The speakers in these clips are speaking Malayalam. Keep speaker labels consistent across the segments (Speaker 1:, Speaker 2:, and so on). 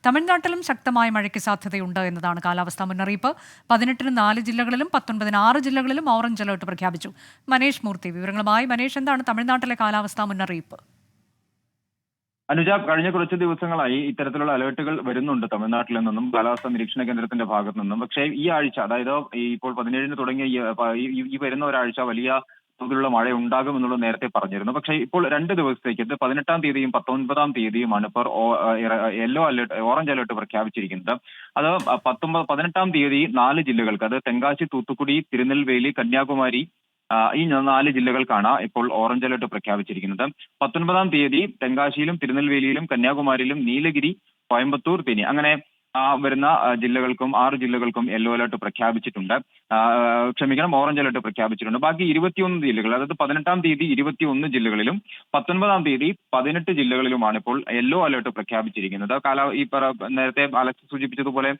Speaker 1: തമിഴ്നാട്ടിലും ശക്തമായ മഴയ്ക്ക് സാധ്യതയുണ്ട് എന്നതാണ് കാലാവസ്ഥാ മുന്നറിയിപ്പ്. 18-ന് 4 ജില്ലകളിലും 19-ന് 6 ജില്ലകളിലും ഓറഞ്ച് അലർട്ട് പ്രഖ്യാപിച്ചു. മനേഷ് മൂർത്തി വിവരങ്ങളുമായി. മനേഷ്, എന്താണ് തമിഴ്നാട്ടിലെ കാലാവസ്ഥാ മുന്നറിയിപ്പ്?
Speaker 2: അനുജ, കഴിഞ്ഞ കുറച്ച് ദിവസങ്ങളായി ഇത്തരത്തിലുള്ള അലേർട്ടുകൾ വരുന്നുണ്ട് തമിഴ്നാട്ടിൽ നിന്നും, കാലാവസ്ഥാ നിരീക്ഷണ കേന്ദ്രത്തിന്റെ ഭാഗത്തു നിന്നും. പക്ഷേ ഈ ആഴ്ച, അതായത് ഇപ്പോൾ 17-ന് തുടങ്ങിയ ഈ വരുന്ന ഒരാഴ്ച വലിയ തോതിലുള്ള മഴ ഉണ്ടാകും എന്നുള്ളത് നേരത്തെ പറഞ്ഞിരുന്നു. പക്ഷേ ഇപ്പോൾ 2 ദിവസത്തേക്ക്, 18-ാം തീയതിയും 19-ാം തീയതിയുമാണ് ഇപ്പോൾ ഓറഞ്ച് അലേർട്ട് പ്രഖ്യാപിച്ചിരിക്കുന്നത്. അത് 18-ാം തീയതി 4 ജില്ലകൾക്ക്, അത് തെങ്കാശി, തൂത്തുക്കുടി, തിരുനെൽവേലി, കന്യാകുമാരി, ഈ 4 ജില്ലകൾക്കാണ് ഇപ്പോൾ ഓറഞ്ച് അലർട്ട് പ്രഖ്യാപിച്ചിരിക്കുന്നത്. 19-ാം തീയതി തെങ്കാശിയിലും തിരുനെൽവേലിയിലും കന്യാകുമാരിയിലും നീലഗിരി, കോയമ്പത്തൂർ, തേനി അങ്ങനെ വരുന്ന ജില്ലകൾക്കും 6 ജില്ലകൾക്കും യെല്ലോ അലർട്ട് പ്രഖ്യാപിച്ചിട്ടുണ്ട്. ഓറഞ്ച് അലർട്ട് പ്രഖ്യാപിച്ചിട്ടുണ്ട്. ബാക്കി 21 ജില്ലകൾ, അതായത് 18-ാം തീയതി 21 ജില്ലകളിലും 19-ാം തീയതി 18 ജില്ലകളിലുമാണ് ഇപ്പോൾ യെല്ലോ അലർട്ട് പ്രഖ്യാപിച്ചിരിക്കുന്നത്. നേരത്തെ അലക്സ് സൂചിപ്പിച്ചതുപോലെ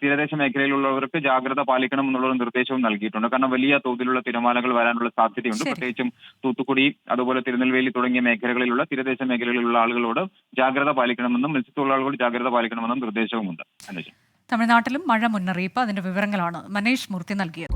Speaker 2: തീരദേശ മേഖലയിലുള്ളവർക്ക് ജാഗ്രത പാലിക്കണം എന്നുള്ള നിർദ്ദേശവും നൽകിയിട്ടുണ്ട്. കാരണം വലിയ തോതിലുള്ള തിരമാലകൾ വരാനുള്ള സാധ്യതയുണ്ട്. പ്രത്യേകിച്ചും തൂത്തുക്കുടി, അതുപോലെ തിരുനെൽവേലി തുടങ്ങിയ മേഖലകളിലുള്ള തീരദേശ മേഖലകളിലുള്ള ആളുകളോട് ജാഗ്രത പാലിക്കണമെന്നും മത്സ്യത്തൊഴിലാളികളോട് ജാഗ്രത പാലിക്കണമെന്നും നിർദ്ദേശവുമുണ്ട്.
Speaker 1: തമിഴ്നാട്ടിലും മഴ മുന്നറിയിപ്പ്. അതിന്റെ വിവരങ്ങളാണ് മനേഷ് മൂർത്തി നൽകിയത്.